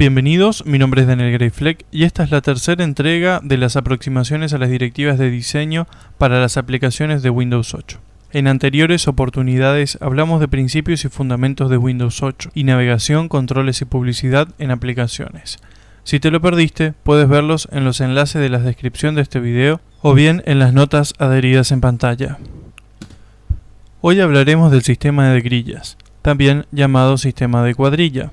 Bienvenidos, mi nombre es Daniel Greyfleck y esta es la tercera entrega de las aproximaciones a las directivas de diseño para las aplicaciones de Windows 8. En anteriores oportunidades hablamos de principios y fundamentos de Windows 8 y navegación, controles y publicidad en aplicaciones. Si te lo perdiste, puedes verlos en los enlaces de la descripción de este video o bien en las notas adheridas en pantalla. Hoy hablaremos del sistema de grillas, también llamado sistema de cuadrilla.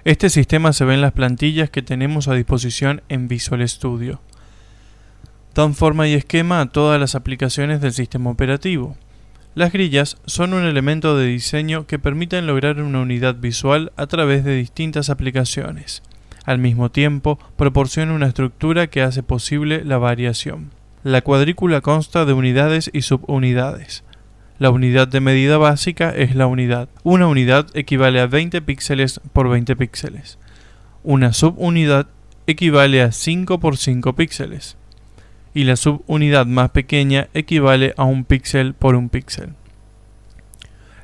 Este sistema se ve en las plantillas que tenemos a disposición en Visual Studio. Dan forma y esquema a todas las aplicaciones del sistema operativo. Las grillas son un elemento de diseño que permiten lograr una unidad visual a través de distintas aplicaciones. Al mismo tiempo, proporciona una estructura que hace posible la variación. La cuadrícula consta de unidades y subunidades. La unidad de medida básica es la unidad. Una unidad equivale a 20 píxeles por 20 píxeles. Una subunidad equivale a 5 por 5 píxeles. Y la subunidad más pequeña equivale a 1 píxel por 1 píxel.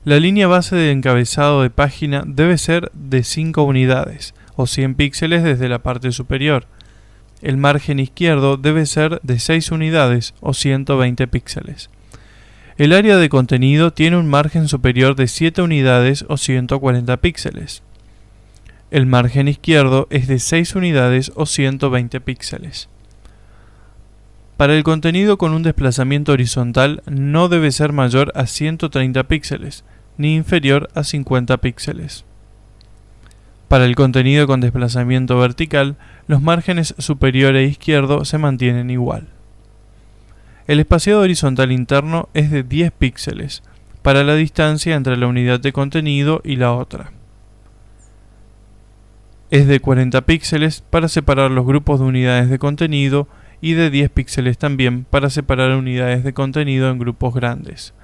La línea base de encabezado de página debe ser de 5 unidades, o 100 píxeles desde la parte superior. El margen izquierdo debe ser de 6 unidades, o 120 píxeles. El área de contenido tiene un margen superior de 7 unidades o 140 píxeles. El margen izquierdo es de 6 unidades o 120 píxeles. Para el contenido con un desplazamiento horizontal no debe ser mayor a 130 píxeles, ni inferior a 50 píxeles. Para el contenido con desplazamiento vertical, los márgenes superior e izquierdo se mantienen igual. El espaciado horizontal interno es de 10 píxeles para la distancia entre la unidad de contenido y la otra. Es de 40 píxeles para separar los grupos de unidades de contenido y de 10 píxeles también para separar unidades de contenido en grupos grandes.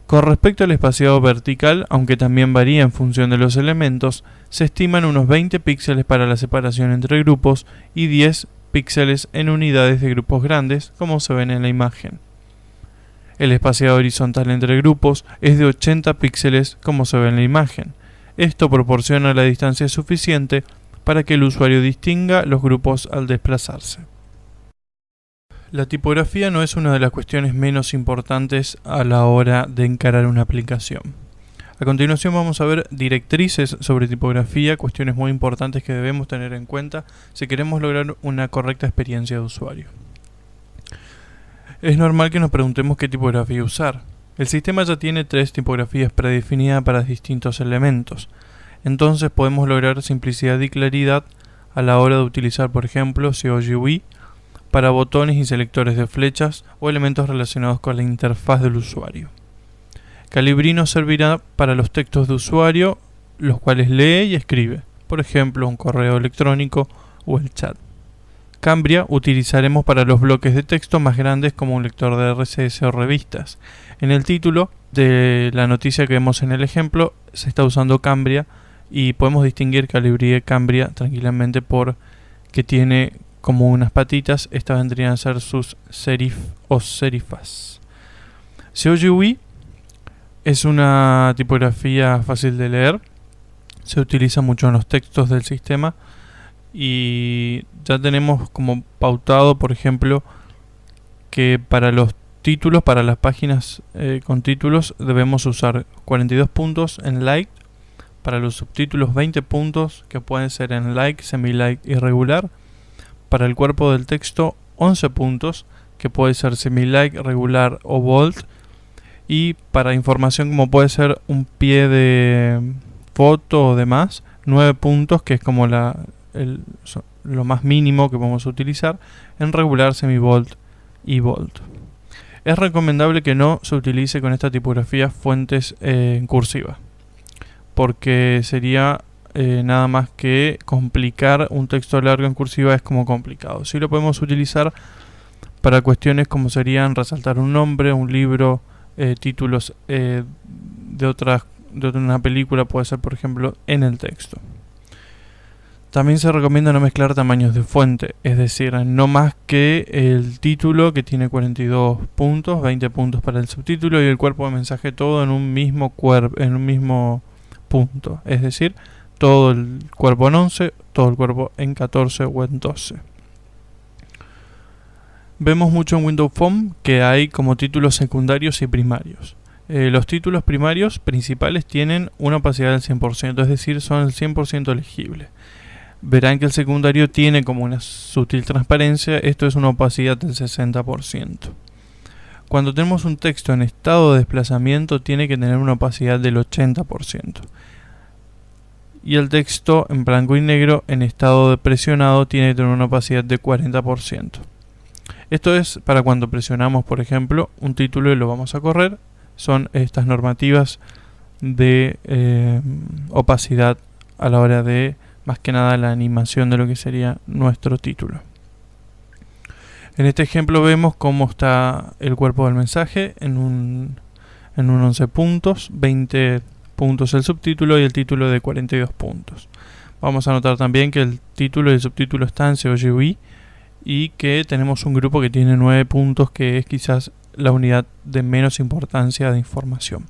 Con respecto al espaciado vertical, aunque también varía en función de los elementos, se estiman unos 20 píxeles para la separación entre grupos y 10 píxeles en unidades de grupos grandes, como se ven en la imagen. El espaciado horizontal entre grupos es de 80 píxeles, como se ve en la imagen. Esto proporciona la distancia suficiente para que el usuario distinga los grupos al desplazarse. La tipografía no es una de las cuestiones menos importantes a la hora de encarar una aplicación. A continuación vamos a ver directrices sobre tipografía, cuestiones muy importantes que debemos tener en cuenta si queremos lograr una correcta experiencia de usuario. Es normal que nos preguntemos qué tipografía usar. El sistema ya tiene 3 tipografías predefinidas para distintos elementos. Entonces podemos lograr simplicidad y claridad a la hora de utilizar, por ejemplo, COGUI para botones y selectores de flechas o elementos relacionados con la interfaz del usuario. Calibri nos servirá para los textos de usuario, los cuales lee y escribe, por ejemplo un correo electrónico o el chat. Cambria utilizaremos para los bloques de texto más grandes como un lector de RSS o revistas. En el título de la noticia que vemos en el ejemplo se está usando Cambria y podemos distinguir Calibri de Cambria tranquilamente por que tiene como unas patitas. Estas vendrían a ser sus serif o serifas. COGUI es una tipografía fácil de leer, se utiliza mucho en los textos del sistema y ya tenemos como pautado, por ejemplo, que para los títulos, para las páginas con títulos debemos usar 42 puntos en like, para los subtítulos 20 puntos que pueden ser en like, semi-like y regular, para el cuerpo del texto 11 puntos que puede ser semi-like, regular o bold, y para información como puede ser un pie de foto o demás, 9 puntos, que es como lo más mínimo que podemos utilizar en regular, semi-bold y bold. Es recomendable que no se utilice con esta tipografía fuentes en cursiva, porque sería nada más que complicar un texto largo en cursiva, es como complicado. Sí lo podemos utilizar para cuestiones como serían resaltar un nombre, un libro, títulos de una película, puede ser por ejemplo en el texto. También se recomienda no mezclar tamaños de fuente, es decir, no más que el título, que tiene 42 puntos, 20 puntos para el subtítulo y el cuerpo de mensaje, todo en un mismo punto, es decir, todo el cuerpo en 11, todo el cuerpo en 14 o en 12. Vemos mucho en Windows Phone que hay como títulos secundarios y primarios. Los títulos primarios principales tienen una opacidad del 100%, es decir, son el 100% legible. Verán que el secundario tiene como una sutil transparencia, esto es una opacidad del 60%. Cuando tenemos un texto en estado de desplazamiento tiene que tener una opacidad del 80%. Y el texto en blanco y negro en estado de presionado tiene que tener una opacidad de 40%. Esto es para cuando presionamos, por ejemplo, un título y lo vamos a correr. Son estas normativas de opacidad a la hora de, más que nada, la animación de lo que sería nuestro título. En este ejemplo vemos cómo está el cuerpo del mensaje en un 11 puntos, 20 puntos el subtítulo y el título de 42 puntos. Vamos a notar también que el título y el subtítulo están en COGUI y que tenemos un grupo que tiene 9 puntos, que es quizás la unidad de menos importancia de información.